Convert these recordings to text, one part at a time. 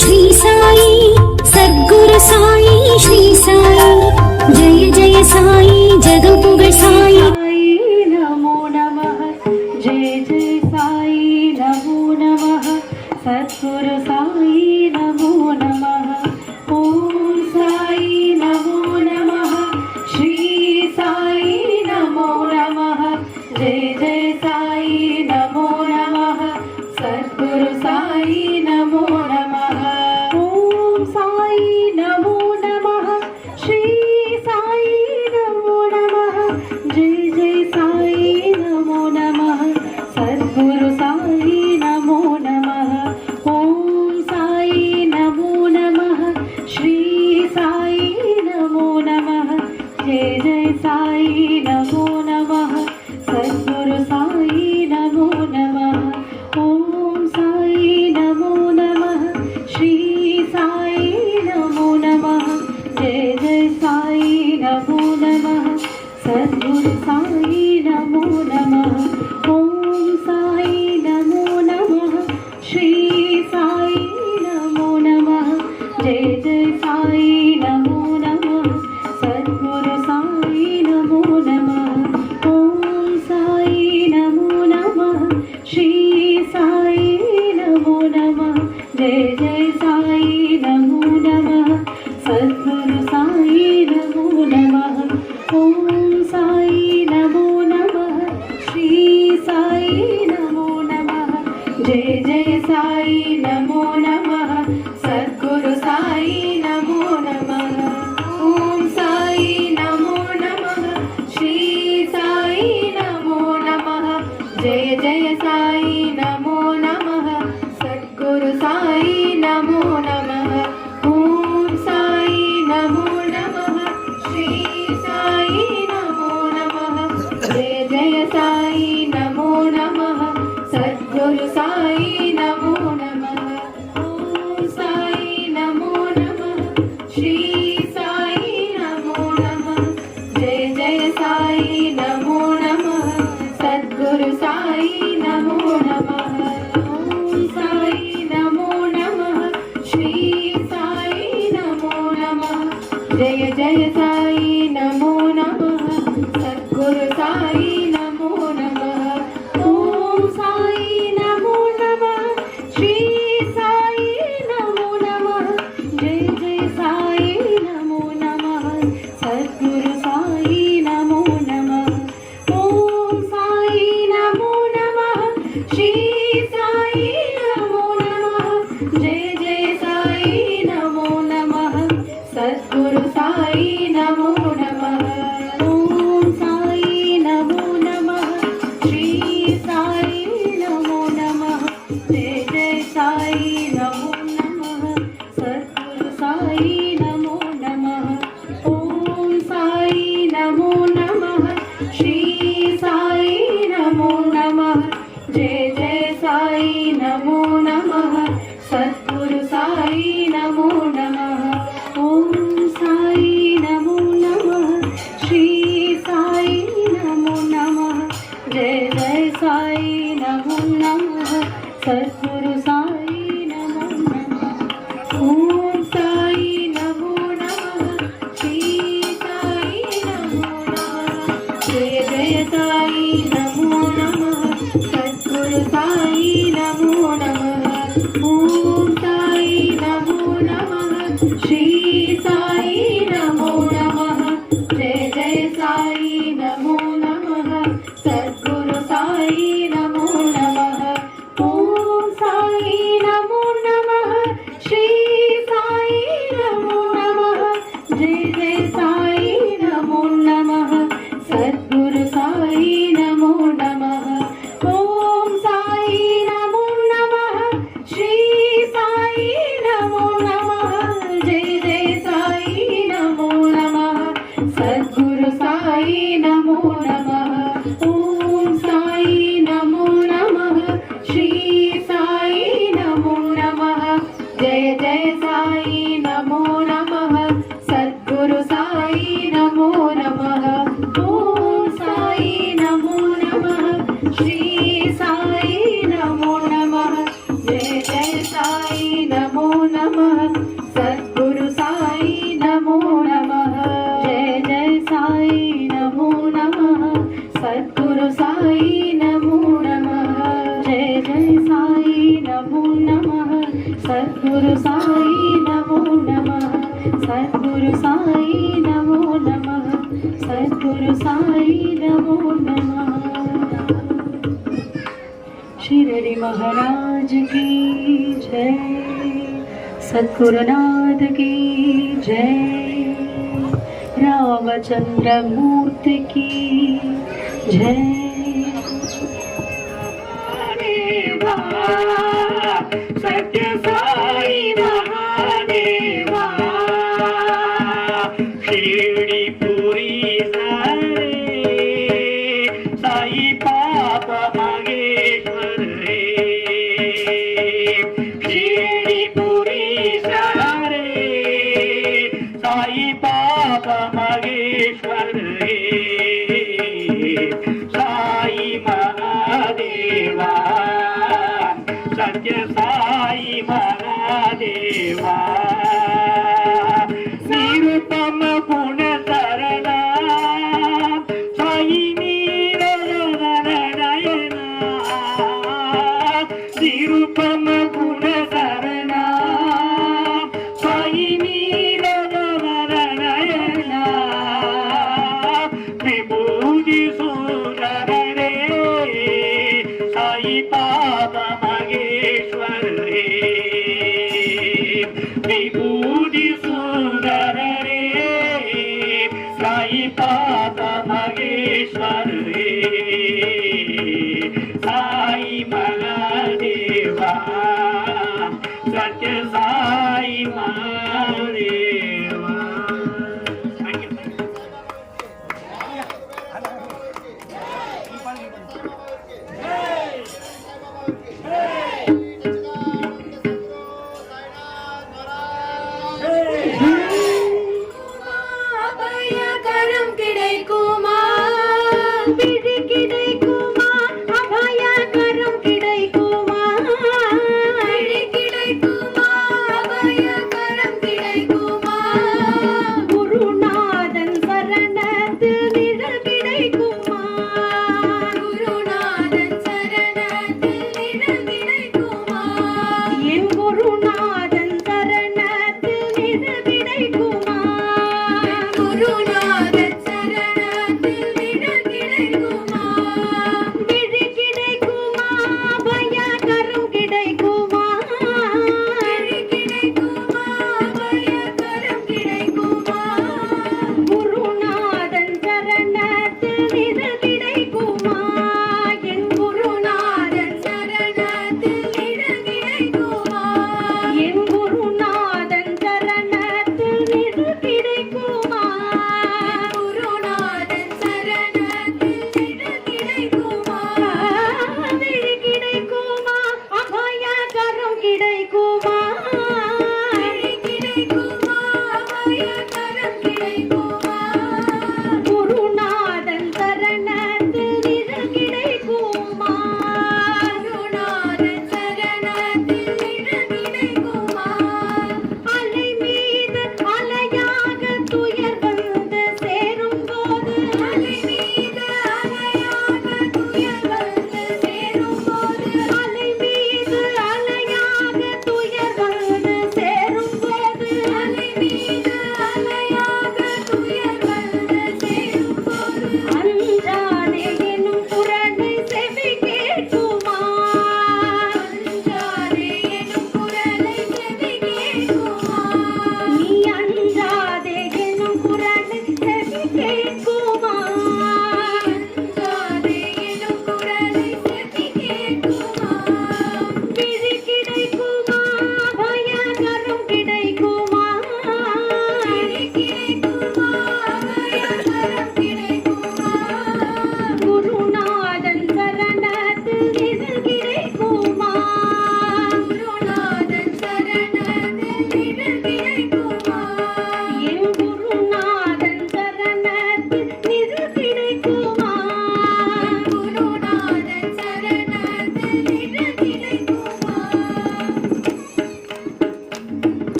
श्री साई सद्गुरु साई श्री साई जय जय साई जगं पुगळ साई नमो नमः जय जय साई नमो नमः सद्गुरु साई नमो नमः ओम साई नमो नमः श्री साई नमो नमः जय जय साई नमो नमः सद्गुरु साई नमो नमः ओम साई नमो नमः श्री साई नमो नमः जय जय साई नमो नमः सद्गुरु साई नमो नमः ओम साई नमो नमः श्री साई नमो नमः जय जय साई नमो नमः सद्गुरु साई नमो नमः ओम साई नमो नमः श्री साई नमो नमः जय जय साई नमो नमः सद्गुरु साई नमो नमः ओम साई नमो नमः श्री साई नमो नमः जय जय साई नमो नमः सद्गुरु साई नमो नमः ओम साई नमो नमः श्री साई नमो नमः जय जय साई नमो नमः सद्गुरु साई नमो नमः ओम साई नमो नमः श्री साई नमो नमः जय जय साई नमो नमः सद्गुरु साई नमो नमः ओम साई नमो नमः श्री साई नमो नमः जय जय साई नमो नमः सद्गुरु साई नमो नमः ओम साई नमो नमः श्री साई नमो नमः जय जय साई नमो नमः सद्गुरु साई नमो नमः ओम साई नमो नमः श्री साई नमो नमः जय जय साई नमो नमः सद्गुरु साई नमो नमः ओम साई नमो नमः श्री साई नमो नमः जय जय साई नमो नमः सद्गुरु साई नमो नमः ओम साई नमो नमः श्री साई नमो नमः जय जय साई नमो नमः सद्गुरु साई नमो नमः ओम साई नमो नमः श्री साई नमो नमः जय जय साई नमो नमः सद्गुरु साई नमो नमः ओम साई नमो नमः श्री साई नमो नमः जय जय साई नमो नमः सद्गुरु साई नमो नमः ओम साई नमो नमः श्री साई नमो नमः जय जय साई नमो नमः सद्गुरु साई नमो नमः ओम साई नमो नमः श्री साई नमो नमः जय जय साई नमो नमः सद्गुरु साई नमो नमः ओम साई नमो नमः श्री साई नमो नमः जय जय साई नमो नमः सद्गुरु साई नमो नमः ओम साई नमो नमः श्री साई नमो नमः जय जय साई नमो नमः सद्गुरु साई नमो नमः ओम साई नमो नमः श्री साई नमो नमः जय जय साई नमो नमः सद्गुरु साई नमो नमः ओम साई नमो नमः श्री साई नमो नमः जय जय साई नमो नमः सद्गुरु साई नमो नमः ओम साई नमो नमः श्री साई नमो नमः जय जय साई नमो नमः सद्गुरु साई नमो नमः ओम साई नमो नमः श्री साई नमो नमः जय जय साई नमो नमः சத்குரு சாயி நமோ நமः சத்குரு சாயி நமோ நமः சத்குரு சாயி நமோ நமः शिरडी महाराज की जय सद्गुरुनाथ की जय रामचंद्र मूर्ति की जय सत्य साई महादेवा शिरडी पुरी साई पाप मगेश्वर रे शिरडी पुरी साई पाप मगेश्वर रे साई महादेवा सत्य साई महादेवा निरुपम गुण शरणा साई नीरनयना निरुपम गुण शरणा साई नीरनयना विभूति सुंदर रे साई पाप मगेश्वर रे विभूति सुंदर रे साई पाप मगेश्वर रे साई महादेवा सत्य साई महादेवा அபயகரம் கிடைக்குமா விதி கிடைக்குமா அபயகரம் கிடைக்குமா விதி கிடைக்குமா அபயகரம் கிடைக்குமா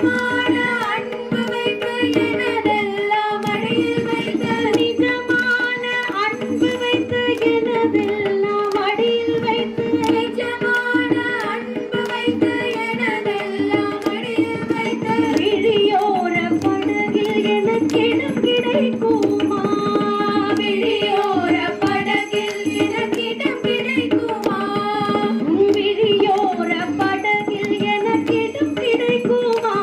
நிஜமான அன்பு வைத்து எனதெல்லாம் மடியில் வைத்து நிஜமான அன்பு வைத்து எனதெல்லாம் மடியில் வைத்து நிஜமான அன்பு வைத்து எனதெல்லாம் மடியில் வைத்து விழியோர படகில் எனக்கிடம் கிடைக்குமா விழியோர படகில் எனக்கிடம் கிடைக்குமா விழியோர படகில் எனக்கிடம் கிடைக்குமா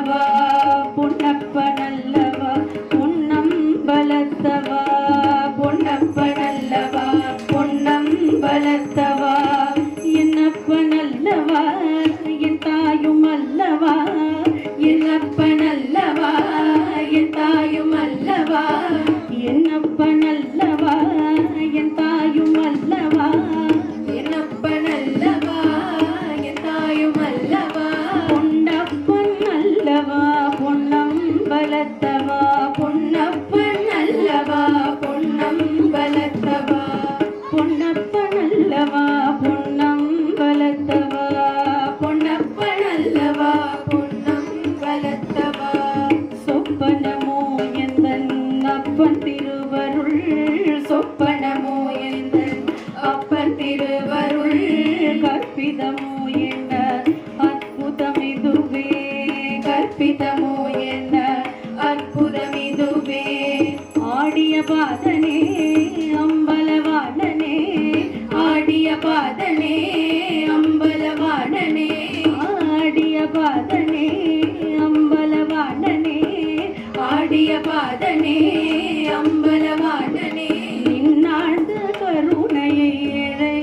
நல்லவா பொன்னப்ப நல்லவா பொன்னம்பலத்தவா பொன்னப்ப நல்லவா பொன்னம்பலத்தவா என்னப்ப நல்லவா என் தாயும் அல்லவா என்னப்ப நல்லவா என் தாயும் அல்லவா என்னப்ப நல்லவா என் தாயும் அல்லவா என்னப்ப நல்லவா என் தாயும் அல்லவா பொன்னப்பன் அல்லவா பொன்னம்பலத்தவா பொன்னப்பன் அல்லவா பொன்னம்பலத்தவா பொன்னப்பன் அல்லவா பொன்னம்பலத்தவா பொன்னப்பன் அல்லவா பொன்னம்பலத்தவா சொப்பனமோ எந்தன் அப்பன் திருவருள் சொப்பனமோ எந்தன் அப்பன் திருவருள் கற்பிதமோ என்ன அற்புதமிதுவே கற்பிதமோ என்ன அற்புதமிதுவே ஆடிய பாதனே அம்பலவாணனே ஆடிய பாதனே அம்பலவாணனே ஆடிய பாதனே அம்பலவாணனே ஆடிய பாதனே அம்பலவாணனே நின்னாழ்ந்த கருணையை ஏழை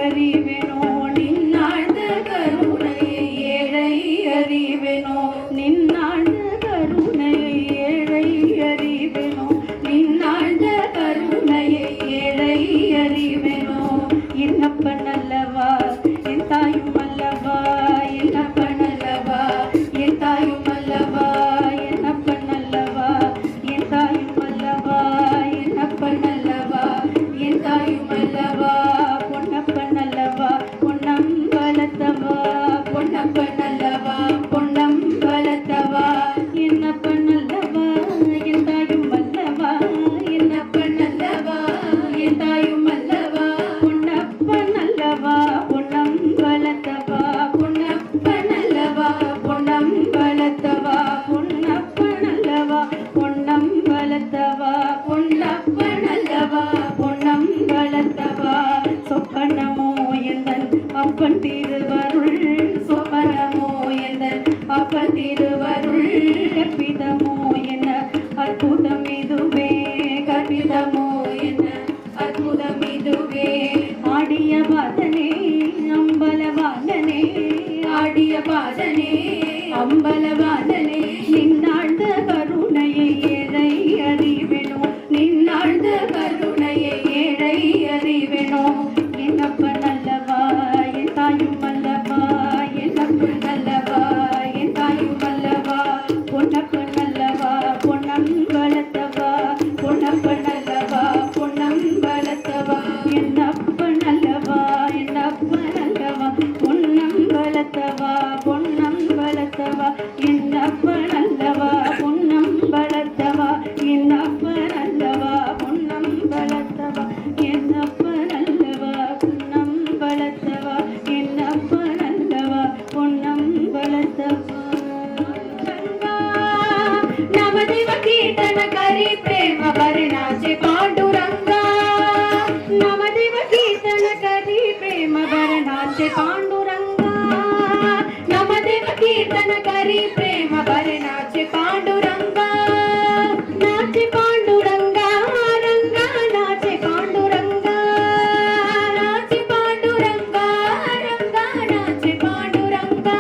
அறிவேனோ நின்னாழ்ந்த கருணையை ஏழை அறிவேனோ நின்னாழ்ந்த கருணையை ஏழை அறிவேனோ நின்னாழ்ந்த கருணையை ஏழை அறிவேனோ என்னப்ப நல்லவா என் தாயும் அல்லவா என்னப்ப நல்லவா என் தாயும் அல்லவா என்னப்ப நல்லவா என் தாயும் அல்லவா என்னப்ப நல்லவா என் தாயும் அல்லவா பொன்னப்ப நல்லவா பொன்னம்பலத்தவா பொன்னப்ப நல்லவா பொன்னம்பலத்தவா என்னப்ப நல்லவா என் தாயும் அல்லவா என்னப்ப நல்லவா என் தாயும் அல்லவா பொன்னப்ப நல்லவா பொன்னம்பலத்தவா பொன்னப்ப நல்லவா பொன்னம்பலத்தவா பொன்னப்ப நல்லவா பொன்னம்பலத்தவா பொன்னப்ப நல்லவா பொன்னம்பலத்தவா சொப்பனமோ எந்தன் அப்பன் திருவருள் சொப்பனமோ எந்தன் அப்பன் திருவருள் கற்பிதமோ என்ன அற்புதம் இதுவே கற்பிதமோ என்ன அற்புதம் இதுவே ஆடிய பாதனே அம்பலவாணனே ஆடிய பாதனே அம்பலவாணனே நின்னாழ்ந்த கருணையை ஏழை அறிவேனோ நின்னாழ்ந்த கருணையை ஏழை அறிவேனோ என்னப்ப நல்லவா என் தாயும் அல்லவா என்னப்ப நல்லவா என் தாயும் அல்லவா பொன்னப்ப நல்லவா பொன்னம்பலத்தவா பொன்னப்ப நல்லவா பொன்னம்பலத்தவா என்னப்ப நல்லவா என்னப்ப நல்லவா பொன்னம்பலத்தவா பொன்னம்பலத்தவா என்னப்ப நல்லவா பொன்னம்பலத்தவா என்னப்ப நல்லவா பொன்னம்பலத்தவா என்னப்ப நல்லவா பொன்னம்பலத்தவா என்னப்ப நல்லவா பொன்னம்பலத்தவா नवदेव कीर्तन करी प्रेम भरणाचे पांडुरंगा नवदेव कीर्तन करी प्रेम भरणाचे पांडुरंगा नवदेव कीर्तन करी प्रेम भरणाचे पांडुरंगा नाचे पांडुरंगा रंगा नाचे पांडुरंगा नाचे पांडुरंगा रंगा नाचे पांडुरंगा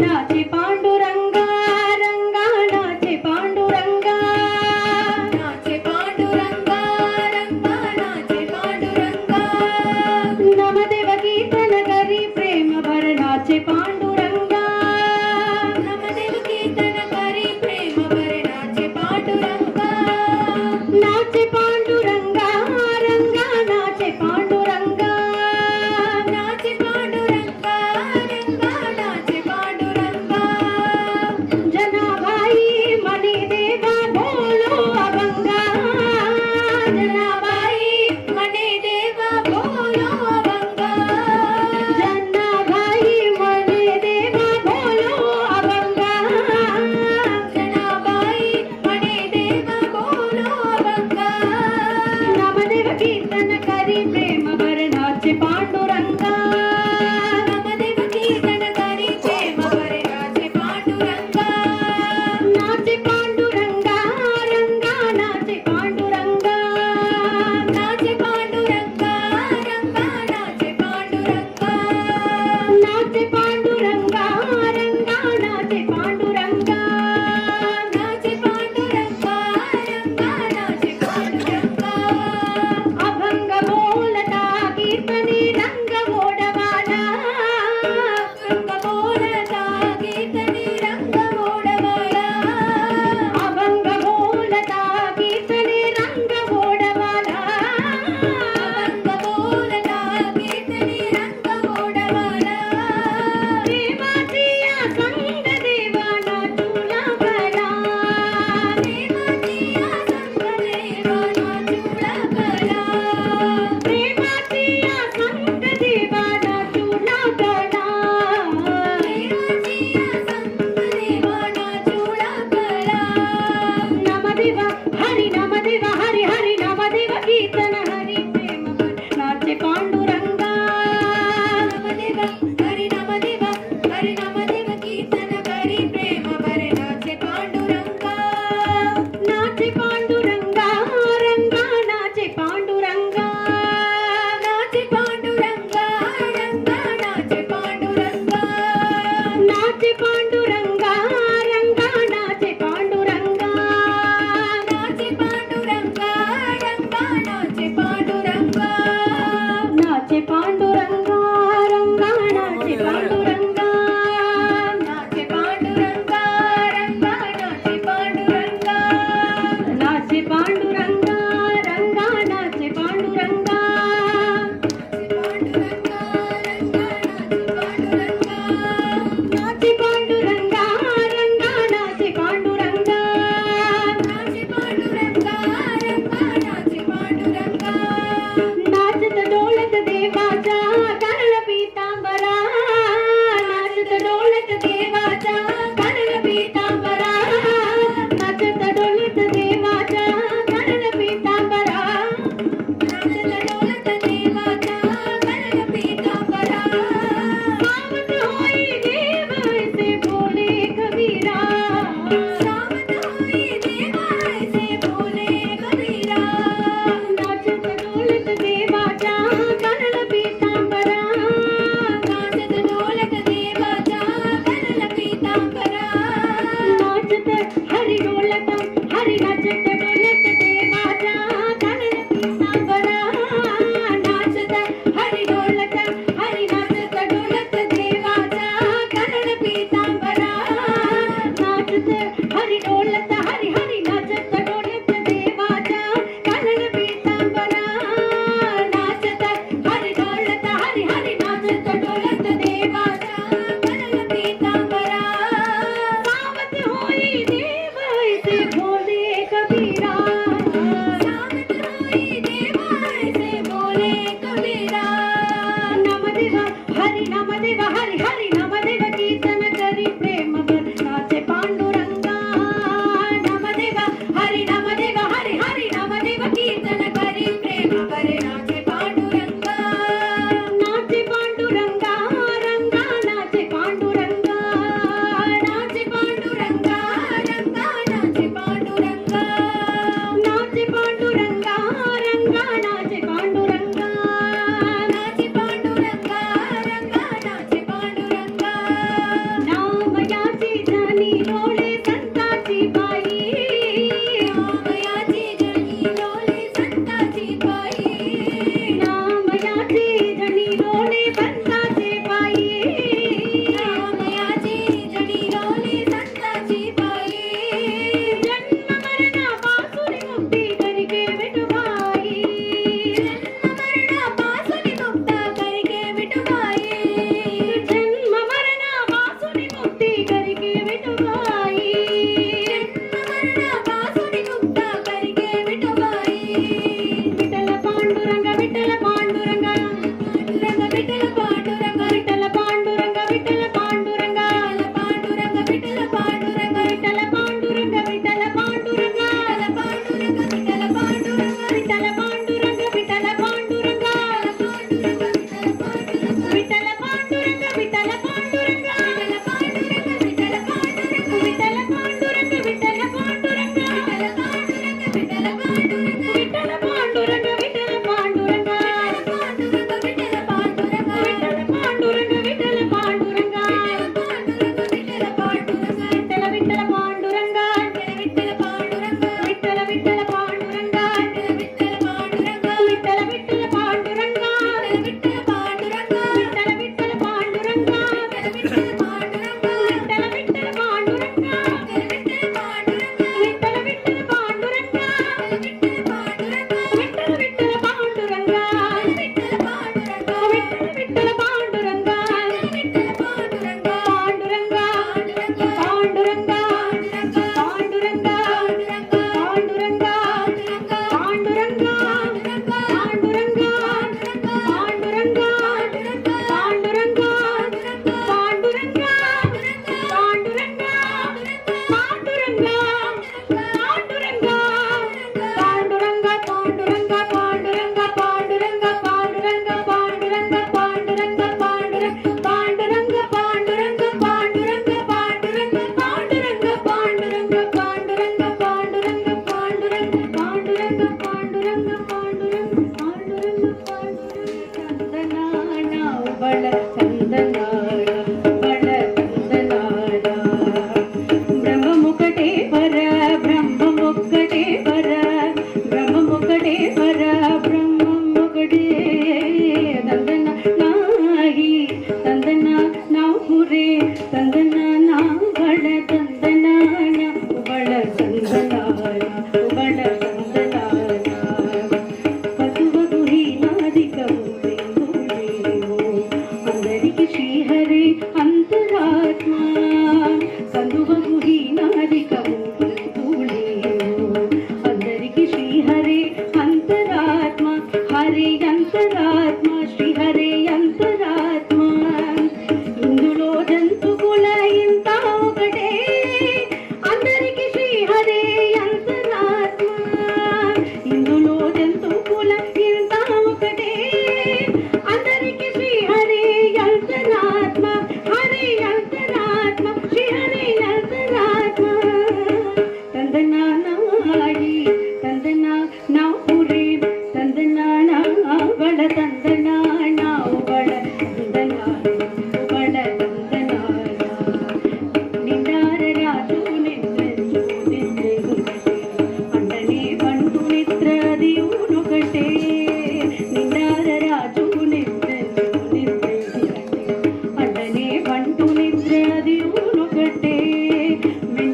नाचे पांडुरंगा रंगा नाचे पांडुरंगा नाचे पांडुरंगा रंगा नाचे पांडुरंगा नवदेव कीर्तन करी प्रेम भरणाचे पांडुरंगा नवदेव कीर्तन करी हरी नाचत डोलत देवाचा कानन पितांबरा नाचत हरी डोलत हरी नाचत डोलत देवाचा कानन पितांबरा नाचत हरी डोलत हरी हरी नाचत डोलत देवाचा कानन पितांबरा नाचत हरी डोलत हरी हरी नाचत डोलत देवाचा कानन पितांबरा सावत होई देव ऐसे भोले कबीर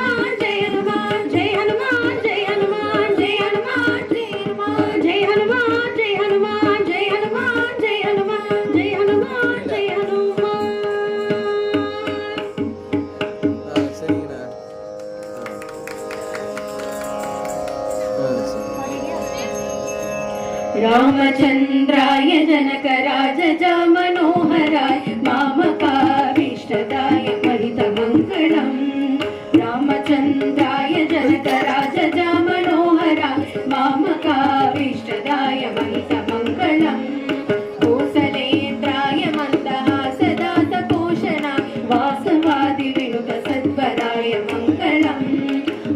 हनुमान जय हनुमान जय हनुमान जय हनुमान जय हनुमान जय हनुमान जय हनुमान जय हनुमान जय हनुमान जय हनुमान जय हनुमान जय हनुमान சரிங்கண்ணா रामचन्द्राय जनकराजजा मनोहराय मामकाभीष्टदाय महितमङ्गलम् रामचन्द्राय जनकराजजा मनोहराय मामकाभीष्टदाय महितमङ्गलम् कोसलेन्द्राय मन्दहासदासपोषणाय वासवादिविनुतसद्वराय मङ्गलम्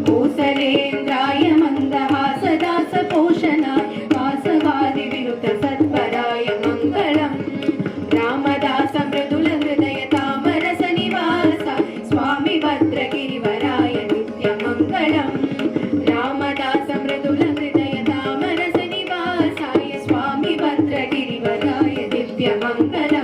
कोसलेन्द्राय मन्दहासदासपोषणाय वासवादिविनुतसत्पराय मङ्गलम् रामदास मृदुल हृदय तामरस निवास स्वामी भद्रगिरिवराय नित्यमङ्गलम् रामदास मृदुल हृदय तामरस निवासाय स्वामी भद्रगिरिवराय दिव्यमङ्गलम्